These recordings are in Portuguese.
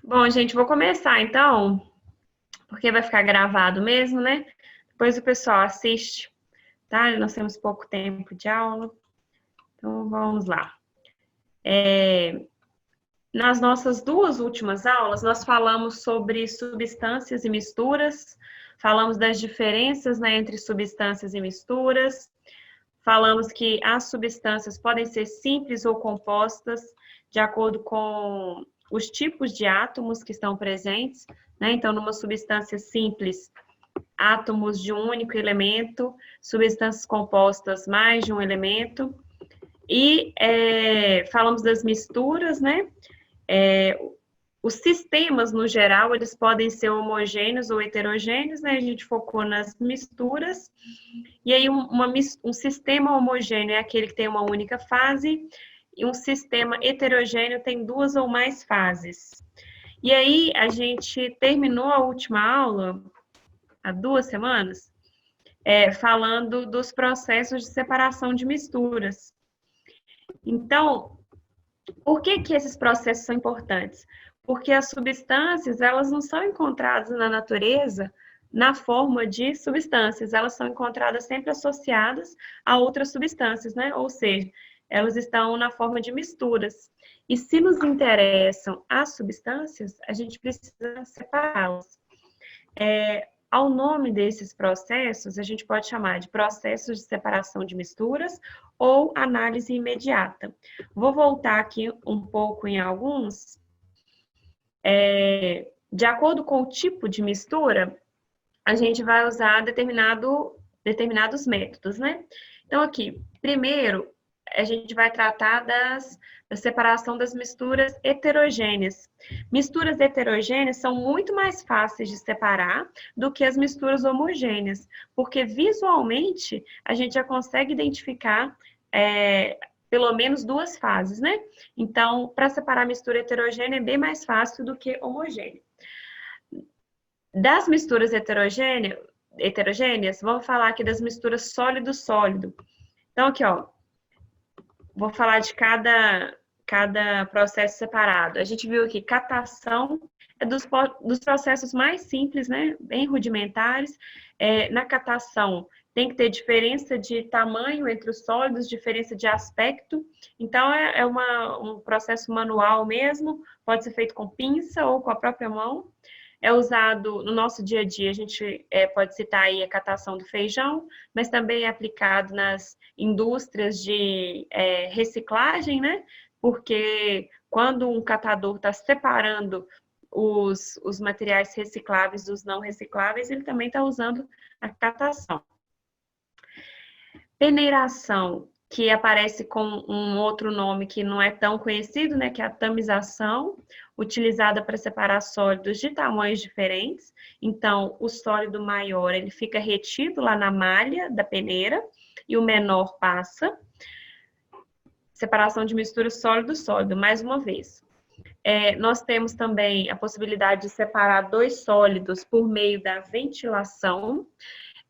Bom, gente, vou começar então, porque vai ficar gravado mesmo, né? Depois o pessoal assiste, tá? Nós temos pouco tempo de aula, então vamos lá. Nas nossas duas últimas aulas, nós falamos sobre substâncias e misturas, falamos das diferenças, né, entre substâncias e misturas, falamos que as substâncias podem ser simples ou compostas de acordo com os tipos de átomos que estão presentes, né? Então, numa substância simples, átomos de um único elemento, substâncias compostas mais de um elemento. E falamos das misturas, né? Os sistemas, no geral, eles podem ser homogêneos ou heterogêneos, né? A gente focou nas misturas. E aí, um sistema homogêneo é aquele que tem uma única fase, e um sistema heterogêneo tem duas ou mais fases. E aí, a gente terminou a última aula, há 2 semanas, falando dos processos de separação de misturas. Então, por que que esses processos são importantes? Porque as substâncias, elas não são encontradas na natureza na forma de substâncias, elas são encontradas sempre associadas a outras substâncias, né? Ou seja, elas estão na forma de misturas. E se nos interessam as substâncias, a gente precisa separá-las. Ao nome desses processos, a gente pode chamar de processos de separação de misturas ou análise imediata. Vou voltar aqui um pouco em alguns. De acordo com o tipo de mistura, a gente vai usar determinados métodos, né? Então, aqui, primeiro, a gente vai tratar da separação das misturas heterogêneas. Misturas heterogêneas são muito mais fáceis de separar do que as misturas homogêneas, porque visualmente a gente já consegue identificar pelo menos duas fases, né? Então, para separar mistura heterogênea é bem mais fácil do que homogênea. Das misturas heterogêneas, vamos falar aqui das misturas sólido-sólido. Então, aqui, ó, vou falar de cada processo separado. A gente viu aqui, catação é dos processos mais simples, né? Bem rudimentares. Na catação, tem que ter diferença de tamanho entre os sólidos, diferença de aspecto. Então, um processo manual mesmo, pode ser feito com pinça ou com a própria mão. É usado no nosso dia a dia, a gente pode citar aí a catação do feijão, mas também é aplicado nas indústrias de reciclagem, né? Porque quando um catador está separando os materiais recicláveis dos não recicláveis, ele também está usando a catação. Peneiração, que aparece com um outro nome que não é tão conhecido, né, que é a tamização, utilizada para separar sólidos de tamanhos diferentes. Então, o sólido maior, ele fica retido lá na malha da peneira e o menor passa. Separação de mistura sólido-sólido, mais uma vez. Nós temos também a possibilidade de separar dois sólidos por meio da ventilação.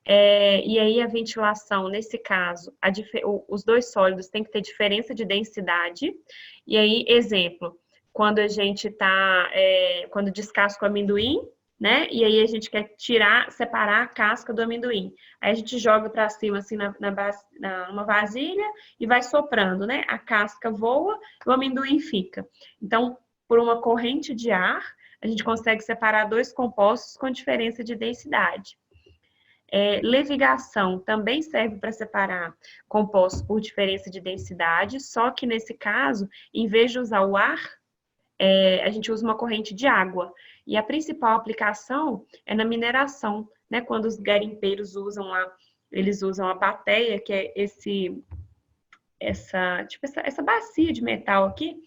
E aí a ventilação, nesse caso, os dois sólidos têm que ter diferença de densidade. E aí, exemplo, quando a gente quando descasca o amendoim, né? E aí a gente quer separar a casca do amendoim. Aí a gente joga para cima, assim, numa vasilha e vai soprando, né? A casca voa e o amendoim fica. Então, por uma corrente de ar, a gente consegue separar dois compostos com diferença de densidade. Levigação também serve para separar compostos por diferença de densidade, só que nesse caso, em vez de usar o ar, a gente usa uma corrente de água. E a principal aplicação é na mineração, né? Quando os garimpeiros usam lá, eles usam a bateia, que é essa bacia de metal aqui.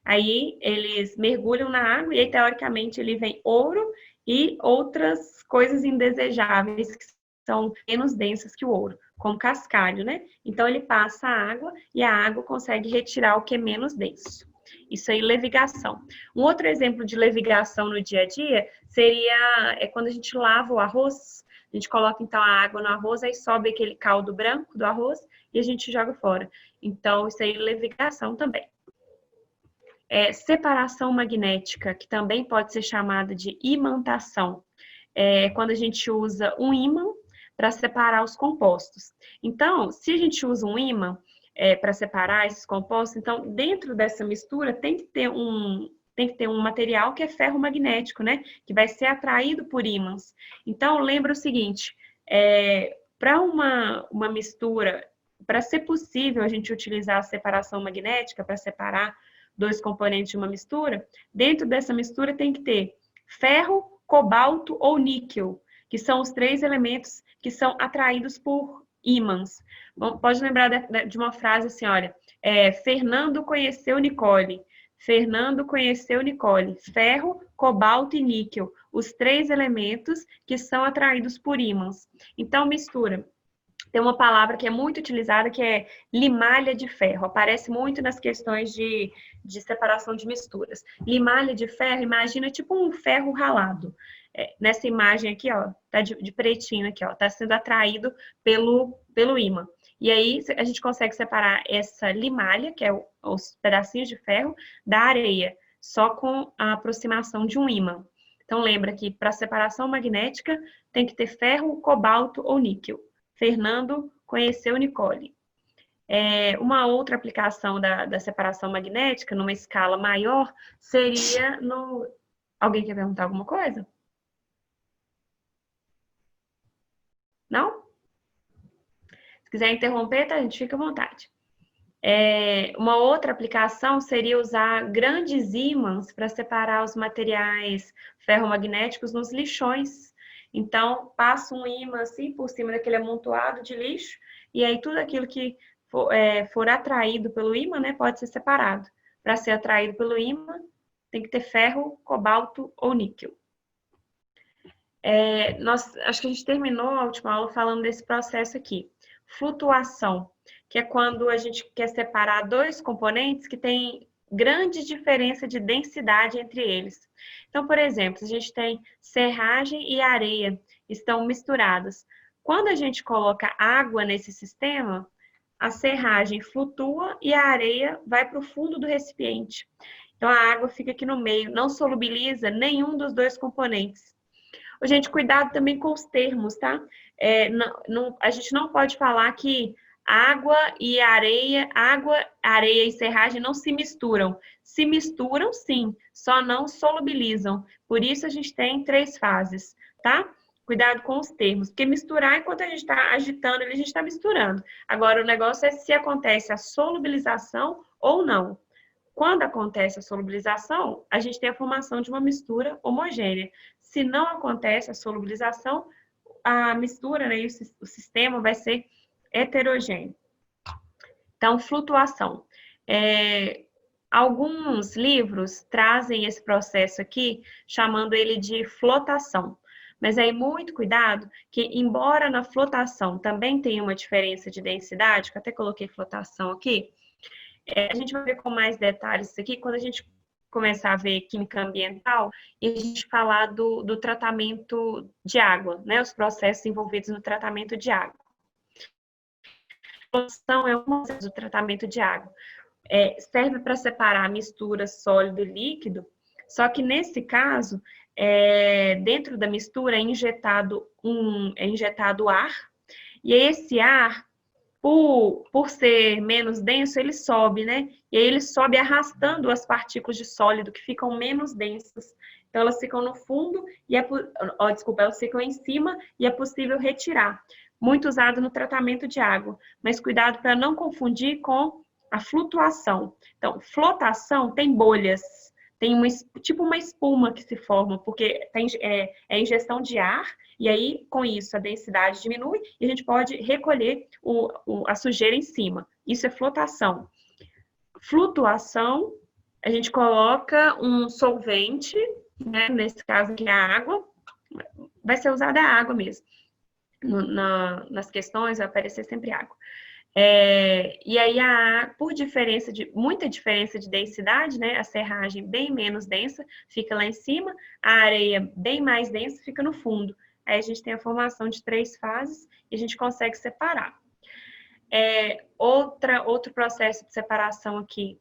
Aí eles mergulham na água e aí, teoricamente, ele vem ouro e outras coisas indesejáveis que são menos densas que o ouro, como cascalho, né? Então ele passa a água e a água consegue retirar o que é menos denso. Isso aí, levigação. Um outro exemplo de levigação no dia a dia seria quando a gente lava o arroz. A gente coloca então a água no arroz, aí sobe aquele caldo branco do arroz e a gente joga fora. Então, isso aí é levigação também. Separação magnética, que também pode ser chamada de imantação, quando a gente usa um ímã para separar os compostos. Então, se a gente usa um ímã para separar esses compostos, então dentro dessa mistura tem que ter um material que é ferromagnético, né? Que vai ser atraído por ímãs. Então, lembra o seguinte, para uma mistura, para ser possível a gente utilizar a separação magnética para separar dois componentes de uma mistura, dentro dessa mistura tem que ter ferro, cobalto ou níquel, que são os 3 elementos que são atraídos por ímãs. Bom, pode lembrar de uma frase assim, olha, Fernando conheceu Nicole. Fernando conheceu Nicole. Ferro, cobalto e níquel, os 3 elementos que são atraídos por ímãs. Então, mistura. Tem uma palavra que é muito utilizada, que é limalha de ferro. Aparece muito nas questões de separação de misturas. Limalha de ferro, imagina tipo um ferro ralado. Nessa imagem aqui, ó, tá de pretinho aqui, ó, tá sendo atraído pelo ímã. E aí a gente consegue separar essa limalha, que é os pedacinhos de ferro, da areia, só com a aproximação de um ímã. Então lembra que para separação magnética tem que ter ferro, cobalto ou níquel. Fernando conheceu Nicole. Uma outra aplicação da separação magnética, numa escala maior, seria no... Alguém quer perguntar alguma coisa? Não? Se quiser interromper, tá, gente? Fica à vontade. Uma outra aplicação seria usar grandes ímãs para separar os materiais ferromagnéticos nos lixões. Então, passa um ímã assim por cima daquele amontoado de lixo, e aí tudo aquilo que for atraído pelo ímã, né, pode ser separado. Para ser atraído pelo ímã, tem que ter ferro, cobalto ou níquel. Acho que a gente terminou a última aula falando desse processo aqui. Flutuação, que é quando a gente quer separar dois componentes que têm grande diferença de densidade entre eles. Então, por exemplo, a gente tem serragem e areia, estão misturadas. Quando a gente coloca água nesse sistema, a serragem flutua e a areia vai para o fundo do recipiente. Então, a água fica aqui no meio, não solubiliza nenhum dos dois componentes. Gente, cuidado também com os termos, tá? A gente não pode falar que água, areia e serragem não se misturam. Se misturam, sim, só não solubilizam. Por isso a gente tem 3 fases, tá? Cuidado com os termos, porque misturar, enquanto a gente está agitando, a gente está misturando. Agora, o negócio é se acontece a solubilização ou não. Quando acontece a solubilização, a gente tem a formação de uma mistura homogênea. Se não acontece a solubilização, a mistura, né, e o sistema vai ser heterogêneo. Então, flutuação. Alguns livros trazem esse processo aqui, chamando ele de flotação. Mas aí, muito cuidado, que embora na flotação também tenha uma diferença de densidade, que eu até coloquei flotação aqui, a gente vai ver com mais detalhes isso aqui quando a gente começar a ver química ambiental e a gente falar do tratamento de água, né? Os processos envolvidos no tratamento de água. A flotação é uma do tratamento de água. Serve para separar a mistura sólido e líquido, só que nesse caso, dentro da mistura é injetado ar, e esse ar, por ser menos denso, ele sobe, né? E aí ele sobe arrastando as partículas de sólido que ficam menos densas. Então, elas ficam no fundo, elas ficam em cima e é possível retirar. Muito usado no tratamento de água, mas cuidado para não confundir com a flutuação. Então, flotação tem bolhas, tem tipo uma espuma que se forma, porque é injeção de ar, e aí, com isso, a densidade diminui e a gente pode recolher a sujeira em cima. Isso é flotação. Flutuação, a gente coloca um solvente, né, nesse caso aqui a água, vai ser usada a água mesmo. Nas questões vai aparecer sempre água. E aí, por muita diferença de densidade, né, a serragem bem menos densa fica lá em cima, a areia bem mais densa fica no fundo. Aí a gente tem a formação de 3 fases e a gente consegue separar. Outro processo de separação aqui,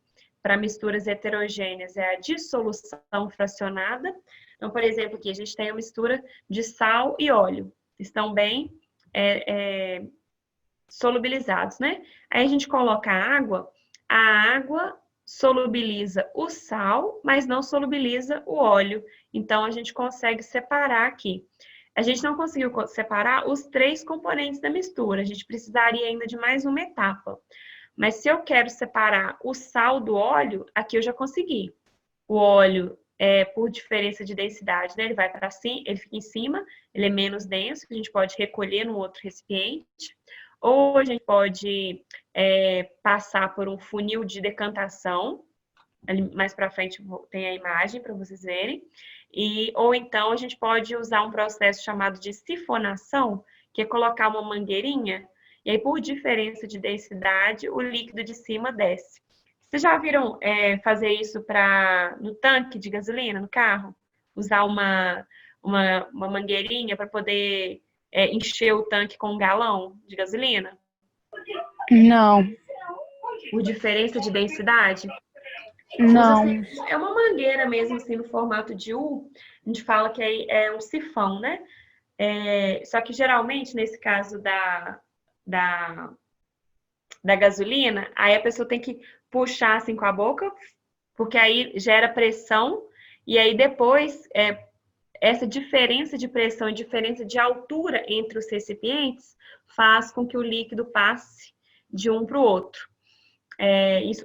para misturas heterogêneas é a dissolução fracionada. Então, por exemplo, aqui a gente tem a mistura de sal e óleo. Estão bem solubilizados, né? Aí a gente coloca a água solubiliza o sal, mas não solubiliza o óleo. Então, a gente consegue separar aqui. A gente não conseguiu separar os 3 componentes da mistura. A gente precisaria ainda de mais uma etapa. Mas se eu quero separar o sal do óleo, aqui eu já consegui. O óleo, por diferença de densidade, né, ele vai para cima, ele fica em cima, ele é menos denso, a gente pode recolher no outro recipiente. Ou a gente pode passar por um funil de decantação, ali mais para frente tem a imagem para vocês verem. Ou então a gente pode usar um processo chamado de sifonação, que é colocar uma mangueirinha, e aí por diferença de densidade, o líquido de cima desce. Vocês já viram fazer isso no tanque de gasolina, no carro? Usar uma mangueirinha para poder encher o tanque com um galão de gasolina? Não. Por diferença de densidade? Não. É uma mangueira mesmo, assim, no formato de U. A gente fala que é um sifão, né? Só que geralmente, nesse caso da gasolina, aí a pessoa tem que puxar assim com a boca, porque aí gera pressão, e aí depois essa diferença de pressão e diferença de altura entre os recipientes faz com que o líquido passe de um para o outro.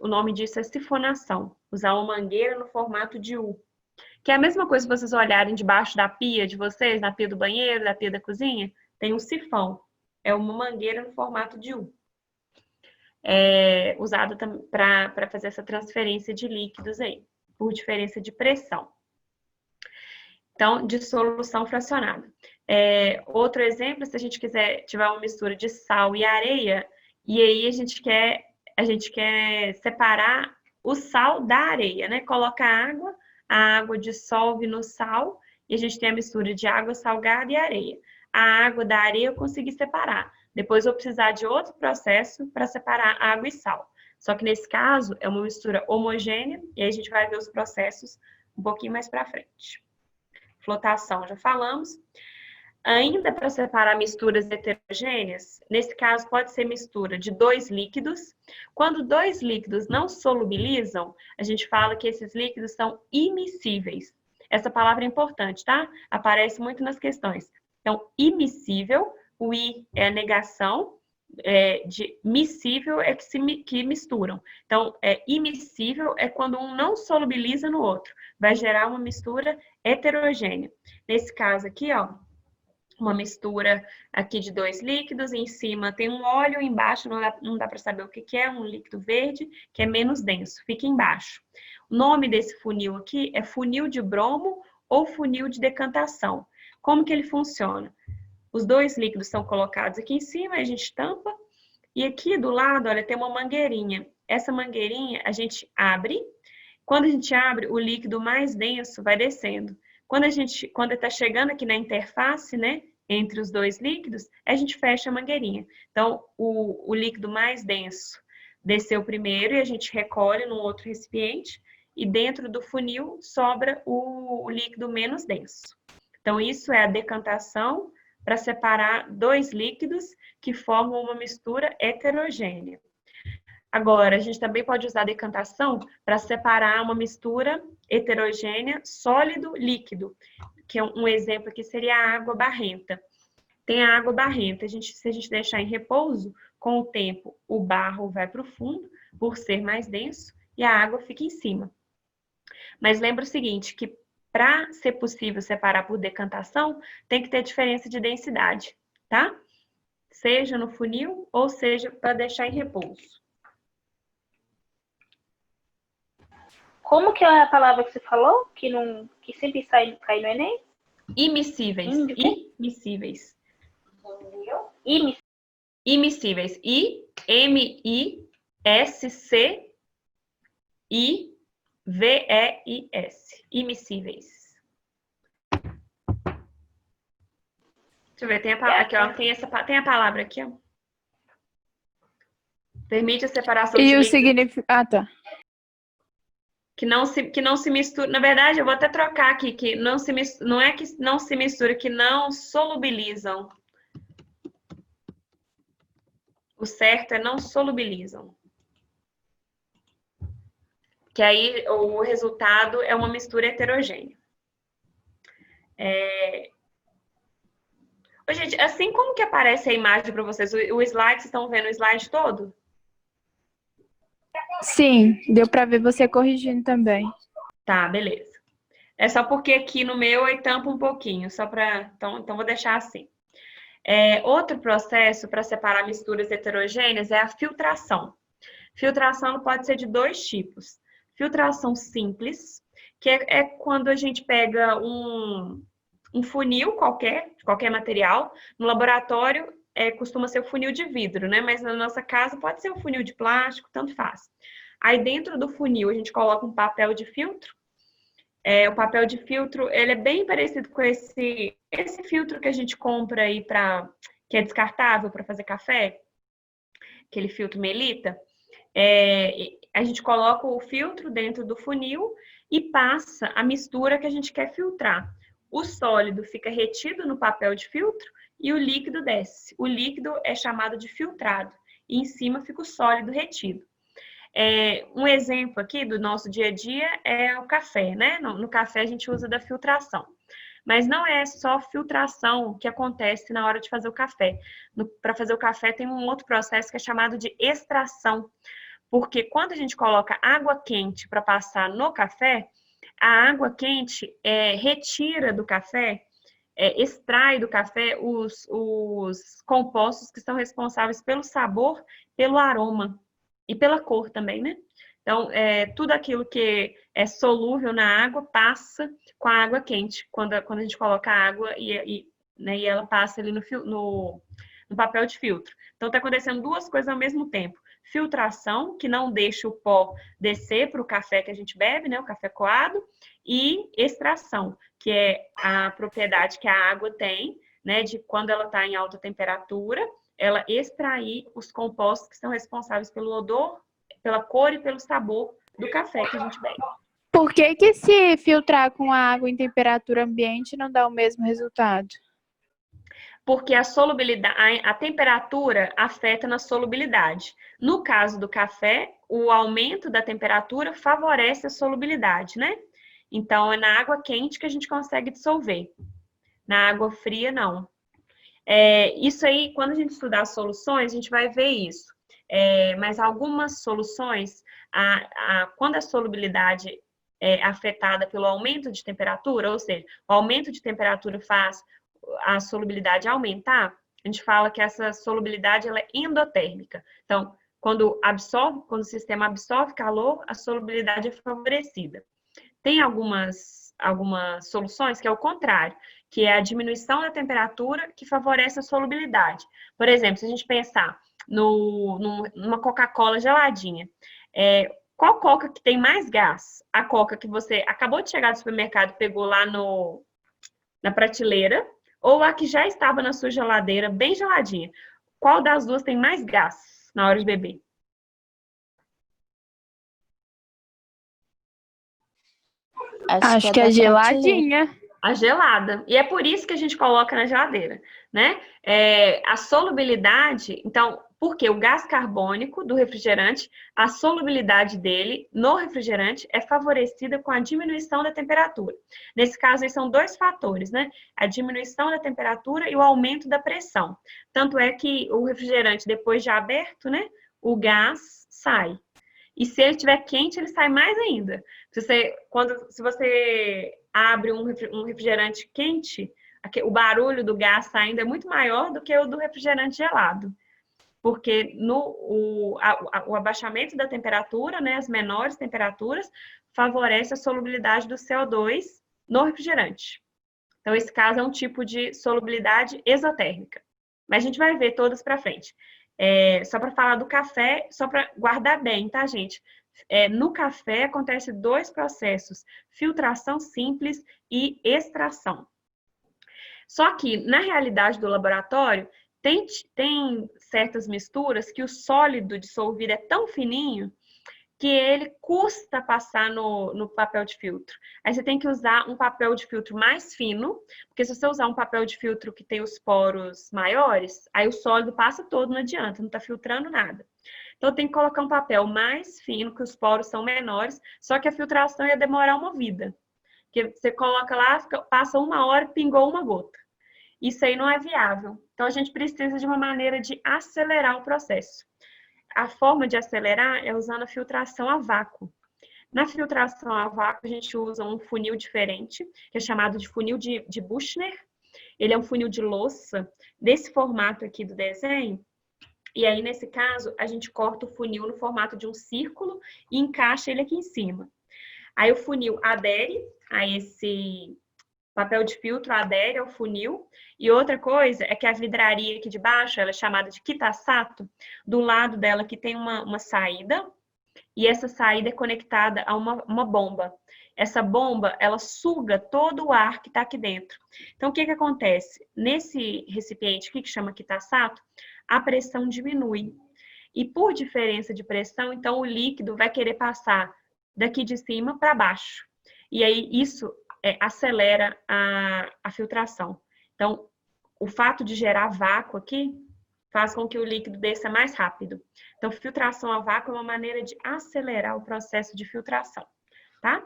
O nome disso é sifonação. Usar uma mangueira no formato de U. Que é a mesma coisa se vocês olharem debaixo da pia de vocês, na pia do banheiro, na pia da cozinha, tem um sifão. É uma mangueira no formato de U. Usada para fazer essa transferência de líquidos aí, por diferença de pressão. Então, dissolução fracionada. Outro exemplo, se a gente tiver uma mistura de sal e areia, e aí a gente quer separar o sal da areia, né? Coloca a água dissolve no sal, e a gente tem a mistura de água salgada e areia. A água da areia eu consegui separar. Depois eu vou precisar de outro processo para separar água e sal. Só que nesse caso é uma mistura homogênea, e aí a gente vai ver os processos um pouquinho mais para frente. Flotação, já falamos. Ainda para separar misturas heterogêneas, nesse caso pode ser mistura de 2 líquidos. Quando 2 líquidos não solubilizam, a gente fala que esses líquidos são imiscíveis. Essa palavra é importante, tá? Aparece muito nas questões. Então, imissível, o I é a negação, de miscível é que misturam. Então, imissível é quando um não solubiliza no outro. Vai gerar uma mistura heterogênea. Nesse caso aqui, ó, uma mistura aqui de 2 líquidos, em cima tem um óleo, embaixo não dá para saber o que é, um líquido verde, que é menos denso, fica embaixo. O nome desse funil aqui é funil de bromo ou funil de decantação. Como que ele funciona? Os 2 líquidos são colocados aqui em cima, a gente tampa, e aqui do lado, olha, tem uma mangueirinha. Essa mangueirinha a gente abre, quando a gente abre, o líquido mais denso vai descendo. Quando está chegando aqui na interface, né, entre os 2 líquidos, a gente fecha a mangueirinha. Então, o líquido mais denso desceu primeiro e a gente recolhe num outro recipiente, e dentro do funil sobra o líquido menos denso. Então, isso é a decantação para separar 2 líquidos que formam uma mistura heterogênea. Agora, a gente também pode usar a decantação para separar uma mistura heterogênea sólido-líquido, que é um exemplo aqui seria a água barrenta. Tem a água barrenta, se a gente deixar em repouso, com o tempo o barro vai para o fundo, por ser mais denso, e a água fica em cima. Mas lembra o seguinte, que para ser possível separar por decantação, tem que ter diferença de densidade, tá? Seja no funil ou seja para deixar em repouso. Como que é a palavra que você falou? Que sempre cai no Enem? Immiscíveis. Immiscíveis. Immiscíveis. I-M-I-S-C-I-V-E-I-S. Immiscíveis. Deixa eu ver, tem a palavra aqui, ó. Tem a palavra aqui, ó. Permite a separação de E o líquidos. significado. Ah, tá. que não se mistura. Na verdade, eu vou até trocar aqui, que não se não é que não se mistura, que não solubilizam. O certo é não solubilizam. Que aí o resultado é uma mistura heterogênea. Ô, gente, assim como que aparece a imagem para vocês? O slide, vocês estão vendo o slide todo? Sim, deu para ver você corrigindo também. Tá, beleza. É só porque aqui no meu aí tampa um pouquinho, só para. Então vou deixar assim. Outro processo para separar misturas heterogêneas é a filtração. Filtração pode ser de dois tipos. Filtração simples, que é quando a gente pega um funil qualquer, de qualquer material. No laboratório, costuma ser o funil de vidro, né? Mas na nossa casa pode ser um funil de plástico, tanto faz. Aí dentro do funil a gente coloca um papel de filtro. O papel de filtro, ele é bem parecido com esse filtro que a gente compra aí que é descartável para fazer café, aquele filtro Melita. A gente coloca o filtro dentro do funil e passa a mistura que a gente quer filtrar. O sólido fica retido no papel de filtro e o líquido desce. O líquido é chamado de filtrado e em cima fica o sólido retido. Um exemplo aqui do nosso dia a dia é o café, né? No café a gente usa da filtração. Mas não é só filtração que acontece na hora de fazer o café. Para fazer o café tem um outro processo que é chamado de extração. Porque quando a gente coloca água quente para passar no café, a água quente retira do café, extrai do café os compostos que são responsáveis pelo sabor, pelo aroma e pela cor também, né? Então, tudo aquilo que é solúvel na água passa com a água quente, quando a gente coloca a água né, e ela passa ali no papel de filtro. Então, está acontecendo duas coisas ao mesmo tempo. Filtração, que não deixa o pó descer para o café que a gente bebe, né, o café coado, e extração, que é a propriedade que a água tem, né, de quando ela está em alta temperatura, ela extrair os compostos que são responsáveis pelo odor, pela cor e pelo sabor do café que a gente bebe. Por que se filtrar com a água em temperatura ambiente não dá o mesmo resultado? Porque a solubilidade, a temperatura afeta na solubilidade. No caso do café, o aumento da temperatura favorece a solubilidade, né? Então, é na água quente que a gente consegue dissolver. Na água fria, não. Isso aí, quando a gente estudar as soluções, a gente vai ver isso. Mas algumas soluções, quando a solubilidade é afetada pelo aumento de temperatura, ou seja, o aumento de temperatura faz a solubilidade aumentar, a gente fala que essa solubilidade ela é endotérmica. Então, quando o sistema absorve calor, a solubilidade é favorecida. Tem algumas soluções que é o contrário, que é a diminuição da temperatura que favorece a solubilidade. Por exemplo, se a gente pensar numa Coca-Cola geladinha, qual Coca que tem mais gás? A Coca que você acabou de chegar do supermercado e pegou lá na prateleira, ou a que já estava na sua geladeira, bem geladinha? Qual das duas tem mais gás na hora de beber? Acho que é geladinha. A gelada. E é por isso que a gente coloca na geladeira, né? A solubilidade, então, porque o gás carbônico do refrigerante, a solubilidade dele no refrigerante é favorecida com a diminuição da temperatura. Nesse caso, aí são dois fatores, né? A diminuição da temperatura e o aumento da pressão. Tanto é que o refrigerante, depois de aberto, né? O gás sai. E se ele estiver quente, ele sai mais ainda. Se você abre um refrigerante quente, o barulho do gás saindo é muito maior do que o do refrigerante gelado. Porque o abaixamento da temperatura, né, as menores temperaturas, favorece a solubilidade do CO2 no refrigerante. Então, esse caso é um tipo de solubilidade exotérmica. Mas a gente vai ver todas para frente. Só para falar do café, só para guardar bem, tá, gente? No café acontece dois processos, filtração simples e extração. Só que, na realidade do laboratório, tem certas misturas que o sólido dissolvido é tão fininho que ele custa passar no papel de filtro. Aí você tem que usar um papel de filtro mais fino, porque se você usar um papel de filtro que tem os poros maiores, aí o sólido passa todo, não adianta, não está filtrando nada. Então tem que colocar um papel mais fino, que os poros são menores, só que a filtração ia demorar uma vida. Porque você coloca lá, passa 1 hora, pingou uma gota. Isso aí não é viável. Então a gente precisa de uma maneira de acelerar o processo. A forma de acelerar é usando a filtração a vácuo. Na filtração a vácuo, a gente usa um funil diferente, que é chamado de funil de Buchner. Ele é um funil de louça, desse formato aqui do desenho. E aí, nesse caso, a gente corta o funil no formato de um círculo e encaixa ele aqui em cima. Aí o funil adere a esse papel de filtro, adere ao funil. E outra coisa é que a vidraria aqui de baixo, ela é chamada de Kitasato, do lado dela aqui tem uma saída, e essa saída é conectada a uma bomba. Essa bomba, ela suga todo o ar que está aqui dentro. Então, o que acontece? Nesse recipiente aqui, que chama Kitasato, a pressão diminui. E por diferença de pressão, então o líquido vai querer passar daqui de cima para baixo. E aí isso acelera a filtração. Então, o fato de gerar vácuo aqui faz com que o líquido desça mais rápido. Então, filtração a vácuo é uma maneira de acelerar o processo de filtração, tá?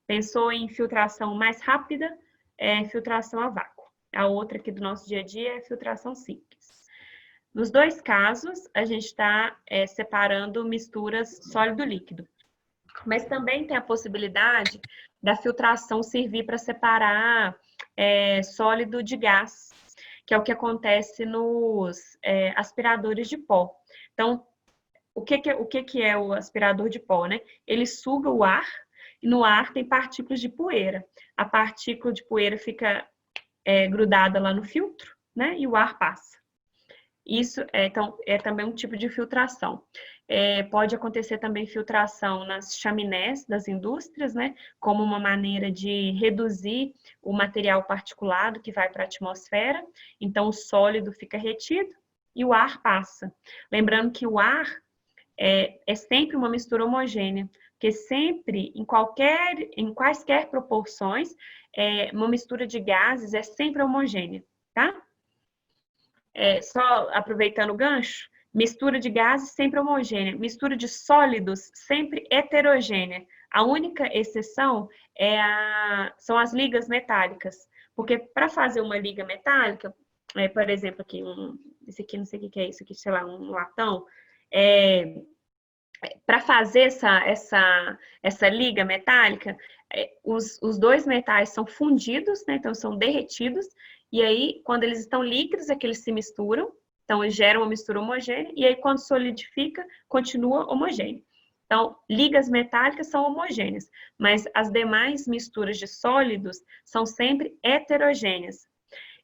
Pensou em filtração mais rápida, filtração a vácuo. A outra aqui do nosso dia a dia é filtração simples. Nos dois casos, a gente está separando misturas sólido-líquido. Mas também tem a possibilidade da filtração servir para separar sólido de gás, que é o que acontece nos aspiradores de pó. Então, o que é o aspirador de pó, né? Ele suga o ar, e no ar tem partículas de poeira. A partícula de poeira fica grudada lá no filtro, né? E o ar passa. Isso então, é também um tipo de filtração. Pode acontecer também filtração nas chaminés das indústrias, né? Como uma maneira de reduzir o material particulado que vai para a atmosfera. Então, o sólido fica retido e o ar passa. Lembrando que o ar é sempre uma mistura homogênea, porque sempre, em quaisquer proporções, uma mistura de gases é sempre homogênea, tá? Só aproveitando o gancho, mistura de gases sempre homogênea, mistura de sólidos sempre heterogênea. A única exceção são as ligas metálicas, porque para fazer uma liga metálica, por exemplo, aqui esse aqui não sei o que é isso aqui, sei lá, um latão, para fazer essa liga metálica, os dois metais são fundidos, né? Então são derretidos, e aí quando eles estão líquidos é que eles se misturam, então eles geram uma mistura homogênea, e aí quando solidifica, continua homogêneo. Então, ligas metálicas são homogêneas, mas as demais misturas de sólidos são sempre heterogêneas.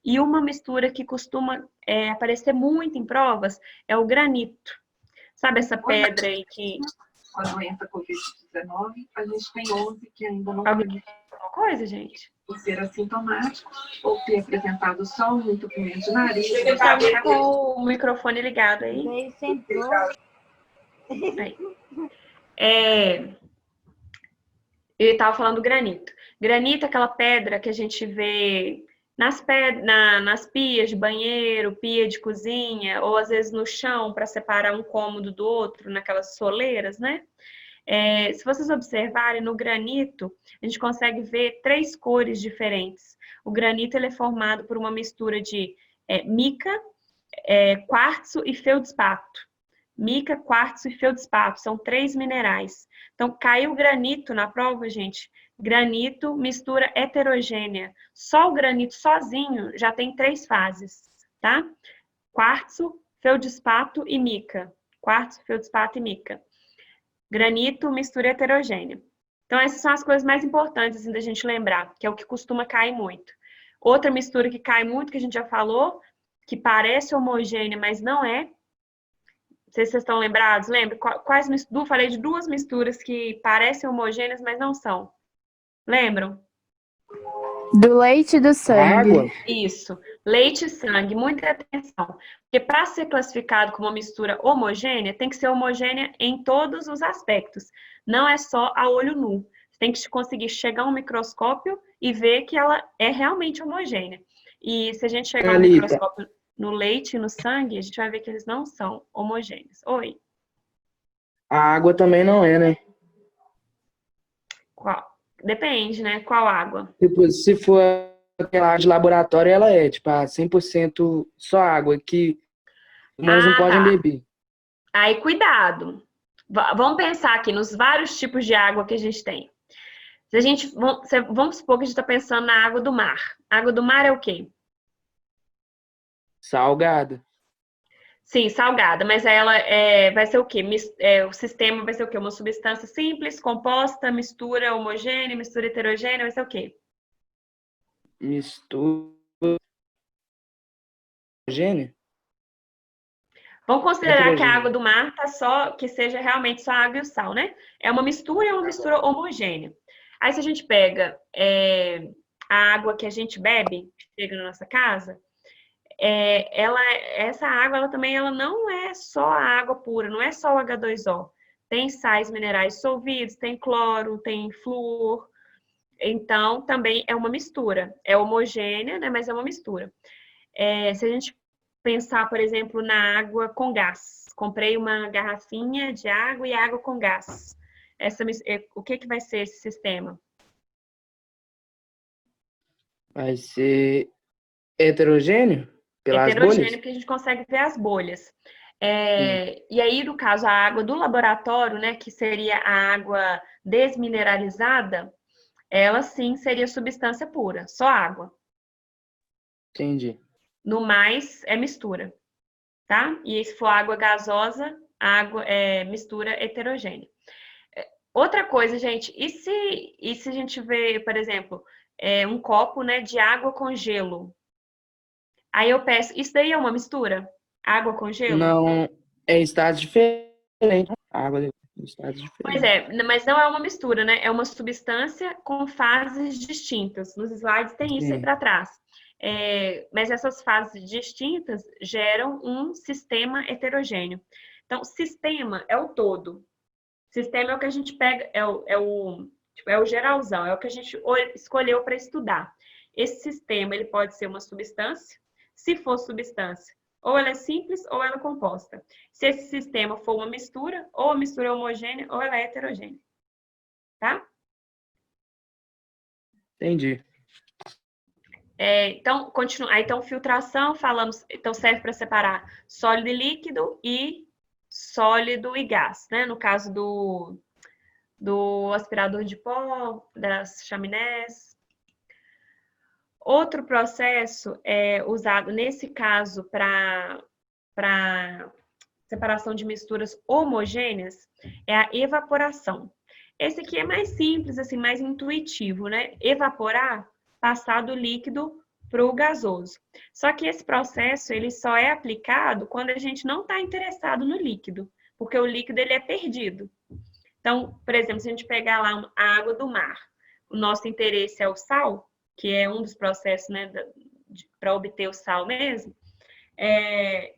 E uma mistura que costuma aparecer muito em provas é o granito. Sabe essa pedra aí que... Com a doença Covid-19, a gente tem 11 que ainda não Alguma coisa, gente? por ser assintomático ou ter apresentado só um entupimento de nariz. Você tá com o microfone ligado aí? Daí sentou. Eu estava falando do granito. Granito é aquela pedra que a gente vê nas pias de banheiro, pia de cozinha, ou às vezes no chão para separar um cômodo do outro, naquelas soleiras, né? Se vocês observarem, no granito, a gente consegue ver 3 cores diferentes. O granito ele é formado por uma mistura de mica, quartzo e feldspato. Mica, quartzo e feldspato, são 3 minerais. Então, caiu granito na prova, gente. Granito, mistura heterogênea. Só o granito sozinho já tem 3 fases, tá? Quartzo, feldspato e mica. Quartzo, feldspato e mica. Granito, mistura heterogênea. Então, essas são as coisas mais importantes assim, da gente lembrar, que é o que costuma cair muito. Outra mistura que cai muito, que a gente já falou, que parece homogênea, mas não é. Não sei se vocês estão lembrados. Lembra? Falei de 2 misturas que parecem homogêneas, mas não são. Lembram? Do leite e do sangue. Água? Isso. Leite e sangue. Muita atenção. Porque para ser classificado como uma mistura homogênea, tem que ser homogênea em todos os aspectos. Não é só a olho nu. Você tem que conseguir chegar a um microscópio e ver que ela é realmente homogênea. E se a gente chegar a um Thalita, microscópio no leite e no sangue, a gente vai ver que eles não são homogêneos. Oi, a água também não é, né? qual? Depende, né? Qual água? Tipo, se for aquela água de laboratório, ela é, tipo, 100% só água, que humanos não Ah, podem tá. beber. Aí, cuidado. Vamos pensar aqui nos vários tipos de água que a gente tem. Se a gente, vamos supor que a gente está pensando na água do mar. A água do mar é o quê? Salgada. Sim, salgada, mas ela vai ser o quê? O sistema vai ser o quê? Uma substância simples, composta, mistura homogênea, mistura heterogênea, vai ser o quê? Mistura. Gênio? Vamos considerar que a água Heterogêneo. do mar tá só, que seja realmente só a água e o sal, né? É uma mistura homogênea. Aí se a gente pega a água que a gente bebe, que chega na nossa casa, essa água ela não é só a água pura, não é só o H2O. Tem sais minerais dissolvidos, tem cloro, tem flúor. Então, também é uma mistura. É homogênea, né? Mas é uma mistura. Se a gente pensar, por exemplo, na água com gás. Comprei uma garrafinha de água e água com gás. O que vai ser esse sistema? Vai ser heterogêneo? Pelas Heterogêneo, bolhas? porque a gente consegue ver as bolhas. Sim. E aí, no caso, a água do laboratório, né, que seria a água desmineralizada, ela sim seria substância pura, só água. Entendi. No mais, é mistura, tá? E se for água gasosa, água é mistura heterogênea. Outra coisa, gente, e se a gente vê, por exemplo, um copo, né, de água com gelo? Aí eu peço, isso daí é uma mistura? Água com gelo? Não, é estados diferentes. A água em estados Pois diferentes. é, mas não é uma mistura, né? É uma substância com fases distintas. Nos slides tem isso aí Sim, para trás. Mas essas fases distintas geram um sistema heterogêneo. Então, sistema é o todo. Sistema é o que a gente pega, é o geralzão, é o que a gente escolheu para estudar. Esse sistema ele pode ser uma substância. Se for substância, ou ela é simples ou ela é composta. Se esse sistema for uma mistura, ou a mistura é homogênea ou ela é heterogênea. Tá? entendi. Então, então, filtração, falamos, então serve para separar sólido e líquido e sólido e gás, né? No caso do aspirador de pó, das chaminés. Outro processo usado nesse caso para separação de misturas homogêneas é a evaporação. Esse aqui é mais simples, assim, mais intuitivo, né? Evaporar, passar do líquido para o gasoso. Só que esse processo ele só é aplicado quando a gente não está interessado no líquido, porque o líquido ele é perdido. Então, por exemplo, se a gente pegar lá a água do mar, o nosso interesse é o sal, que é um dos processos, né, para obter o sal mesmo.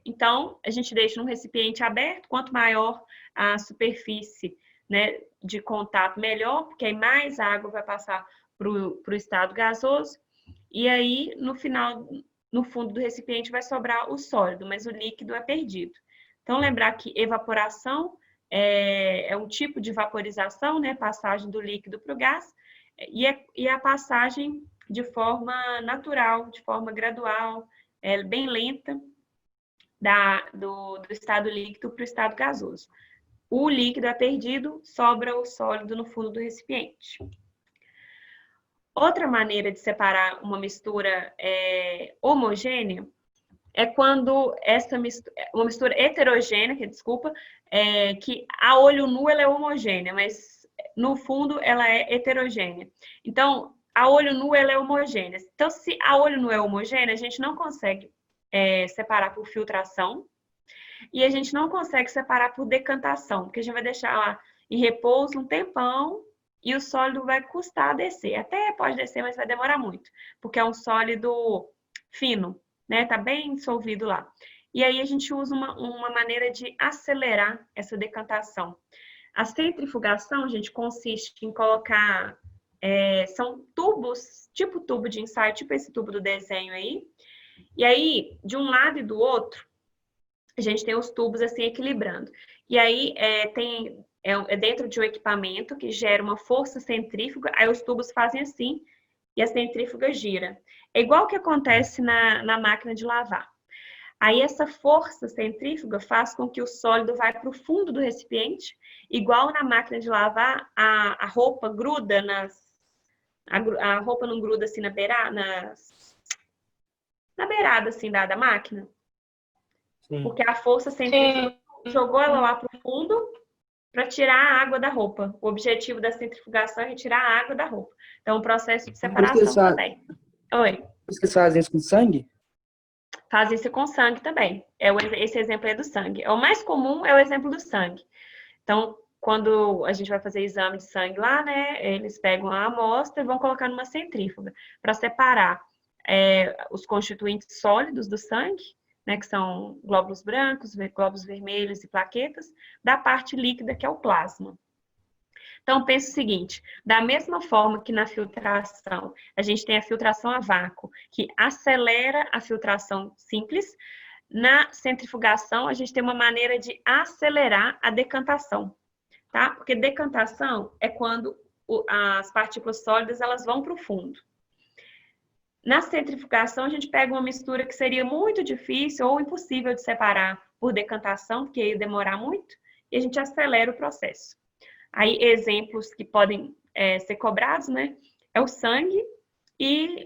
Então, a gente deixa num recipiente aberto, quanto maior a superfície, né, de contato, melhor, porque aí mais água vai passar para o estado gasoso, e aí, no final, no fundo do recipiente vai sobrar o sólido, mas o líquido é perdido. Então, lembrar que evaporação é um tipo de vaporização, né, passagem do líquido para o gás, e a passagem de forma natural, de forma gradual, bem lenta, do estado líquido para o estado gasoso. O líquido é perdido, sobra o sólido no fundo do recipiente. Outra maneira de separar uma mistura homogênea é quando uma mistura heterogênea, que a olho nu ela é homogênea, mas no fundo ela é heterogênea. Então, a olho nu ela é homogênea. Então, se a olho nu é homogênea, a gente não consegue separar por filtração e a gente não consegue separar por decantação, porque a gente vai deixar lá em repouso um tempão e o sólido vai custar a descer. Até pode descer, mas vai demorar muito, porque é um sólido fino, né? Tá bem dissolvido lá. E aí a gente usa uma maneira de acelerar essa decantação. A centrifugação, gente, consiste em colocar, são tubos, tipo tubo de ensaio, tipo esse tubo do desenho aí. E aí, de um lado e do outro, a gente tem os tubos assim equilibrando. E aí, é dentro de um equipamento que gera uma força centrífuga, aí os tubos fazem assim e a centrífuga gira. É igual o que acontece na máquina de lavar. Aí essa força centrífuga faz com que o sólido vá para o fundo do recipiente, igual na máquina de lavar, a roupa gruda a roupa não gruda assim na beirada assim da máquina. Sim. Porque a força centrífuga jogou ela lá para o fundo para tirar a água da roupa. O objetivo da centrifugação é retirar a água da roupa. Então, o processo de separação também. Oi. Vocês fazem isso com sangue? Faz isso com sangue também. Esse exemplo é do sangue. O mais comum é o exemplo do sangue. Então, quando a gente vai fazer exame de sangue lá, né, eles pegam a amostra e vão colocar numa centrífuga para separar os constituintes sólidos do sangue, né, que são glóbulos brancos, glóbulos vermelhos e plaquetas, da parte líquida, que é o plasma. Então, pense o seguinte, da mesma forma que na filtração, a gente tem a filtração a vácuo, que acelera a filtração simples, na centrifugação, a gente tem uma maneira de acelerar a decantação, tá? Porque decantação é quando as partículas sólidas, elas vão para o fundo. Na centrifugação, a gente pega uma mistura que seria muito difícil ou impossível de separar por decantação, porque ia demorar muito, e a gente acelera o processo. Aí, exemplos que podem ser cobrados, né? É o sangue e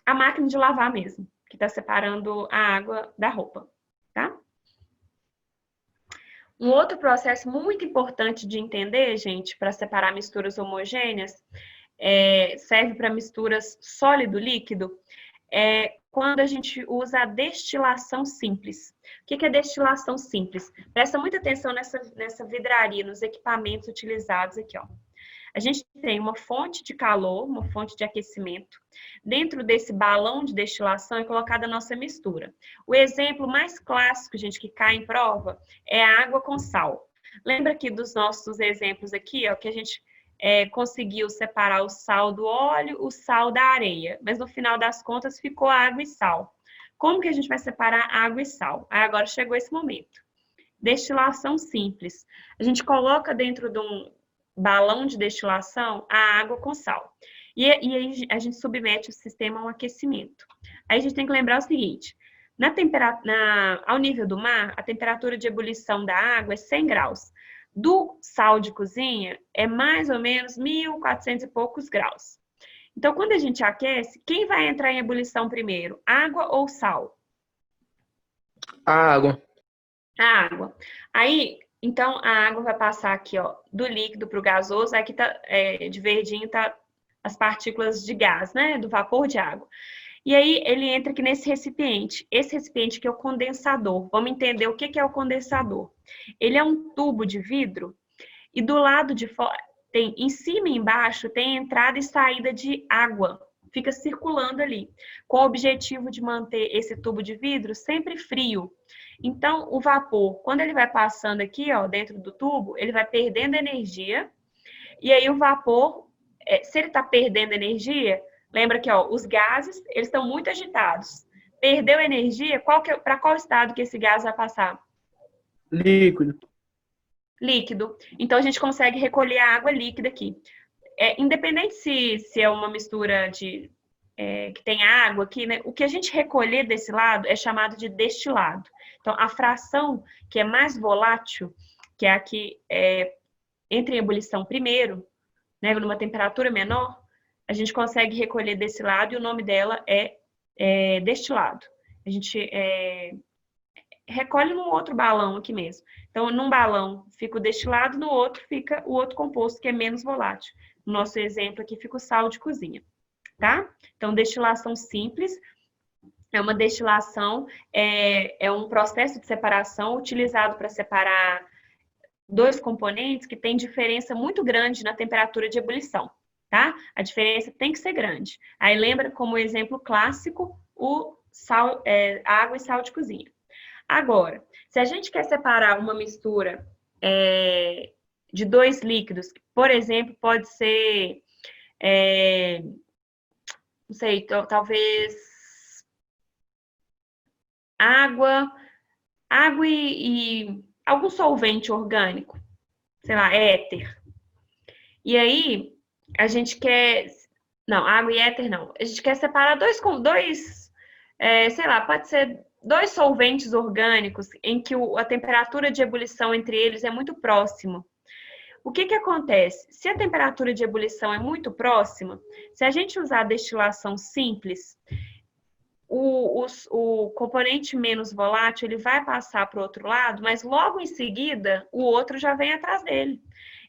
a máquina de lavar mesmo, que está separando a água da roupa, tá? Um outro processo muito importante de entender, gente, para separar misturas homogêneas, serve para misturas sólido-líquido, quando a gente usa a destilação simples. O que é destilação simples? Presta muita atenção nessa vidraria, nos equipamentos utilizados aqui, ó. A gente tem uma fonte de calor, uma fonte de aquecimento. Dentro desse balão de destilação é colocada a nossa mistura. O exemplo mais clássico, gente, que cai em prova, é a água com sal. Lembra aqui dos nossos exemplos aqui, ó, que a gente conseguiu separar o sal do óleo, o sal da areia, mas no final das contas ficou água e sal. Como que a gente vai separar água e sal? Agora chegou esse momento. Destilação simples. A gente coloca dentro de um balão de destilação a água com sal. E aí a gente submete o sistema a um aquecimento. Aí a gente tem que lembrar o seguinte, ao nível do mar, a temperatura de ebulição da água é 100 graus. Do sal de cozinha é mais ou menos 1.400 e poucos graus. Então, quando a gente aquece, quem vai entrar em ebulição primeiro? Água ou sal? A água. A água. Aí, então, a água vai passar aqui, ó, do líquido para o gasoso. Aqui tá, de verdinho tá as partículas de gás, né? Do vapor de água. E aí, ele entra aqui nesse recipiente. Esse recipiente que é o condensador. Vamos entender o que é o condensador. Ele é um tubo de vidro e do lado de fora, em cima e embaixo, tem entrada e saída de água. Fica circulando ali, com o objetivo de manter esse tubo de vidro sempre frio. Então, o vapor, quando ele vai passando aqui, ó, dentro do tubo, ele vai perdendo energia. E aí, o vapor, se ele está perdendo energia, lembra que ó, os gases, eles estão muito agitados. Perdeu energia, para qual estado que esse gás vai passar? Líquido. Líquido. Então, a gente consegue recolher a água líquida aqui. Independente se é uma mistura que tem água aqui, né? O que a gente recolher desse lado é chamado de destilado. Então, a fração que é mais volátil, que é a que entra em ebulição primeiro, né, numa temperatura menor, a gente consegue recolher desse lado e o nome dela é destilado. A gente recolhe num outro balão aqui mesmo. Então, num balão fica o destilado, no outro fica o outro composto que é menos volátil. No nosso exemplo aqui fica o sal de cozinha, tá? Então, destilação simples é uma destilação, é um processo de separação utilizado para separar dois componentes que têm diferença muito grande na temperatura de ebulição, tá? A diferença tem que ser grande. Aí lembra como exemplo clássico o água e sal de cozinha. Agora, se a gente quer separar uma mistura de dois líquidos. Por exemplo, pode ser, não sei, talvez água e algum solvente orgânico, sei lá, éter. E aí, a gente quer... Não, água e éter não. A gente quer separar sei lá, pode ser dois solventes orgânicos em que a temperatura de ebulição entre eles é muito próxima. O que que acontece? Se a temperatura de ebulição é muito próxima, se a gente usar a destilação simples, o componente menos volátil ele vai passar para o outro lado, mas logo em seguida o outro já vem atrás dele.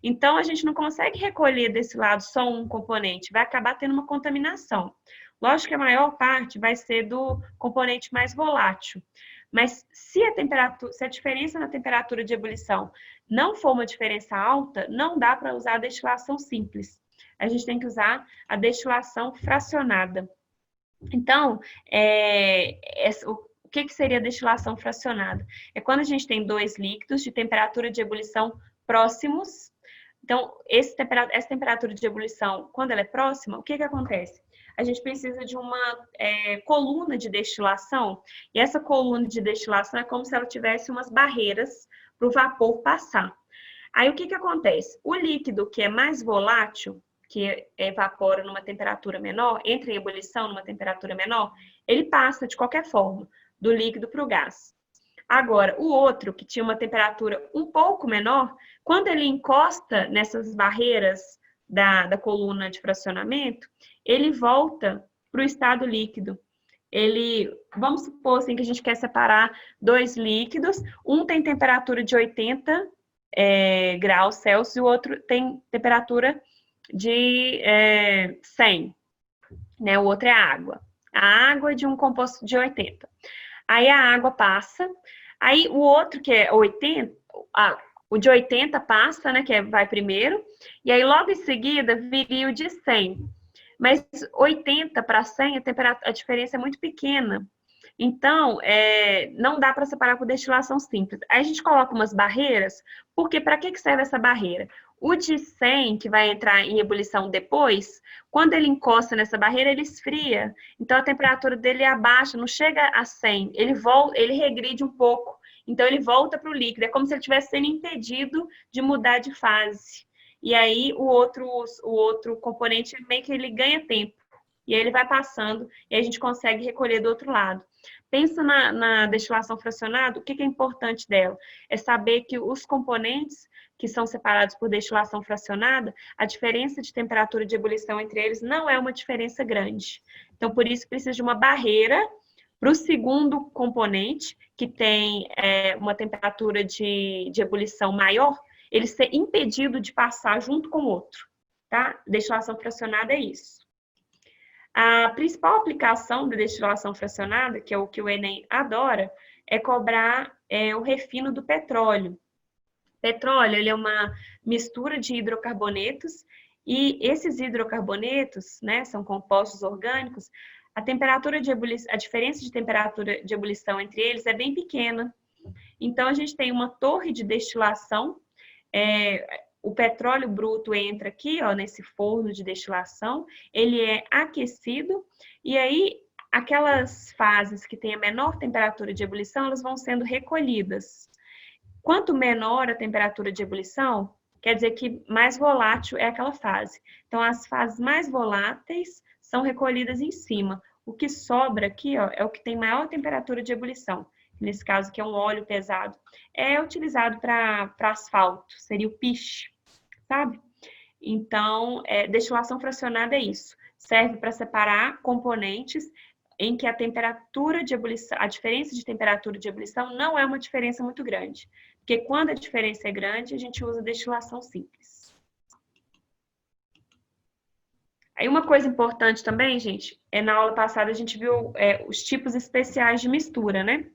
Então a gente não consegue recolher desse lado só um componente, vai acabar tendo uma contaminação. Lógico que a maior parte vai ser do componente mais volátil. Mas se a diferença na temperatura de ebulição não for uma diferença alta, não dá para usar a destilação simples. A gente tem que usar a destilação fracionada. Então, o que seria destilação fracionada? É quando a gente tem dois líquidos de temperatura de ebulição próximos. Então, essa temperatura de ebulição, quando ela é próxima, o que acontece? A gente precisa de uma coluna de destilação, e essa coluna de destilação é como se ela tivesse umas barreiras para o vapor passar. Aí, o que acontece? O líquido que é mais volátil, que evapora numa temperatura menor, entra em ebulição numa temperatura menor, ele passa de qualquer forma, do líquido para o gás. Agora, o outro, que tinha uma temperatura um pouco menor, quando ele encosta nessas barreiras da coluna de fracionamento, ele volta para o estado líquido. Vamos supor assim, que a gente quer separar dois líquidos, um tem temperatura de 80 graus Celsius e o outro tem temperatura de 100, né? O outro é água. A água é de um composto de 80. Aí a água passa, aí o outro que é 80, o de 80 passa, né, vai primeiro, e aí logo em seguida viria o de 100. Mas 80 para 100, a diferença é muito pequena. Então, não dá para separar por destilação simples. Aí a gente coloca umas barreiras, porque para que serve essa barreira? O de 100, que vai entrar em ebulição depois, quando ele encosta nessa barreira, ele esfria. Então, a temperatura dele é abaixa, não chega a 100. Ele regride um pouco. Então, ele volta para o líquido. É como se ele estivesse sendo impedido de mudar de fase. E aí, o outro componente, meio que ele ganha tempo. E aí, ele vai passando e a gente consegue recolher do outro lado. Pensa na destilação fracionada, o que é importante dela? É saber que os componentes que são separados por destilação fracionada, a diferença de temperatura de ebulição entre eles não é uma diferença grande. Então, por isso, precisa de uma barreira para o segundo componente, que tem uma temperatura de ebulição maior, ele ser impedido de passar junto com o outro, tá? Destilação fracionada é isso. A principal aplicação da destilação fracionada, que é o que o Enem adora, é cobrar o refino do petróleo. Petróleo, ele é uma mistura de hidrocarbonetos, e esses hidrocarbonetos, né, são compostos orgânicos, a diferença de temperatura de ebulição entre eles é bem pequena. Então, a gente tem uma torre de destilação, o petróleo bruto entra aqui, ó, nesse forno de destilação, ele é aquecido, e aí aquelas fases que têm a menor temperatura de ebulição, elas vão sendo recolhidas. Quanto menor a temperatura de ebulição, quer dizer que mais volátil é aquela fase. Então, as fases mais voláteis são recolhidas em cima. O que sobra aqui, ó, é o que tem maior temperatura de ebulição. Nesse caso, que é um óleo pesado. É utilizado para asfalto, seria o piche, sabe? Então, destilação fracionada é isso. Serve para separar componentes em que a temperatura de ebulição, a diferença de temperatura de ebulição não é uma diferença muito grande. Porque quando a diferença é grande, a gente usa destilação simples. Aí uma coisa importante também, gente, na aula passada a gente viu os tipos especiais de mistura, né?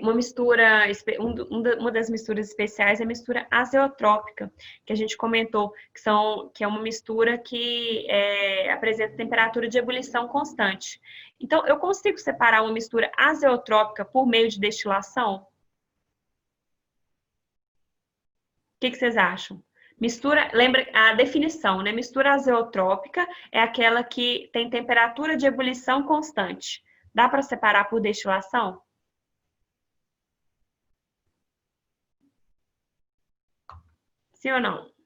Uma das misturas especiais é a mistura azeotrópica, que a gente comentou, que é uma mistura que apresenta temperatura de ebulição constante. Então, eu consigo separar uma mistura azeotrópica por meio de destilação? que vocês acham? Mistura, lembra a definição, né? Mistura azeotrópica é aquela que tem temperatura de ebulição constante. Dá para separar por destilação? Sim ou não?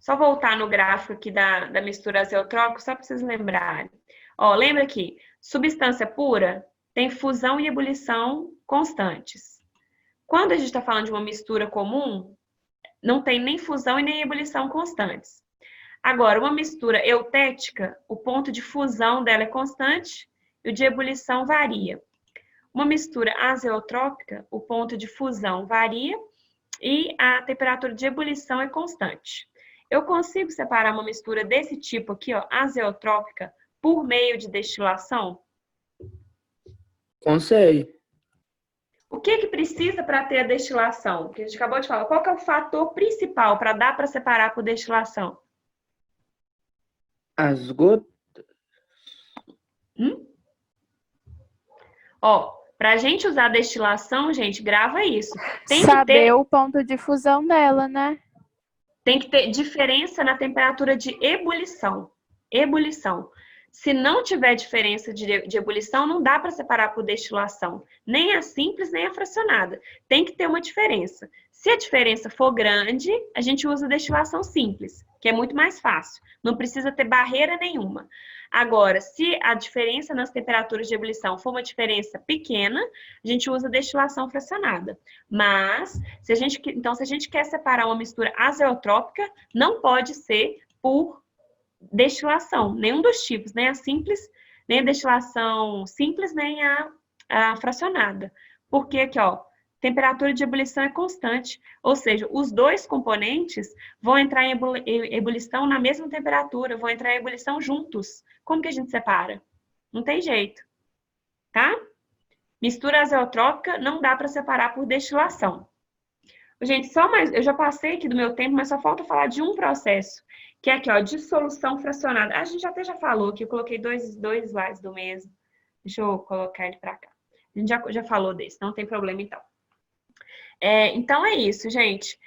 Só voltar no gráfico aqui da mistura azeotrópica, só para vocês lembrarem. Ó, lembra aqui, substância pura tem fusão e ebulição constantes. Quando a gente está falando de uma mistura comum, não tem nem fusão e nem ebulição constantes. Agora, uma mistura eutética, o ponto de fusão dela é constante e o de ebulição varia. Uma mistura azeotrópica, o ponto de fusão varia e a temperatura de ebulição é constante. Eu consigo separar uma mistura desse tipo aqui, ó, azeotrópica, por meio de destilação? Consegue. O que precisa para ter a destilação? Que a gente acabou de falar. Qual que é o fator principal para dar para separar por destilação? As gotas. Ó, para a gente usar destilação, gente, grava isso. Tem que Saber ter, o ponto de fusão dela, né? tem que ter diferença na temperatura de ebulição. Ebulição. Se não tiver diferença de ebulição, não dá para separar por destilação. Nem a simples, nem a fracionada. Tem que ter uma diferença. Se a diferença for grande, a gente usa destilação simples, que é muito mais fácil. Não precisa ter barreira nenhuma. Agora, se a diferença nas temperaturas de ebulição for uma diferença pequena, a gente usa destilação fracionada. Mas, se a gente quer separar uma mistura azeotrópica, não pode ser por destilação, nenhum dos tipos, nem a simples, nem a destilação simples, nem a fracionada. Porque aqui, ó, temperatura de ebulição é constante, ou seja, os dois componentes vão entrar em ebulição na mesma temperatura, vão entrar em ebulição juntos. Como que a gente separa? Não tem jeito, tá? Mistura azeotrópica não dá para separar por destilação. Gente, só mais, eu já passei aqui do meu tempo, mas só falta falar de um processo, que é aqui, ó, dissolução fracionada. A gente até já falou que eu coloquei dois slides do mesmo. Deixa eu colocar ele para cá. A gente já falou desse, não tem problema então. Então é isso, gente.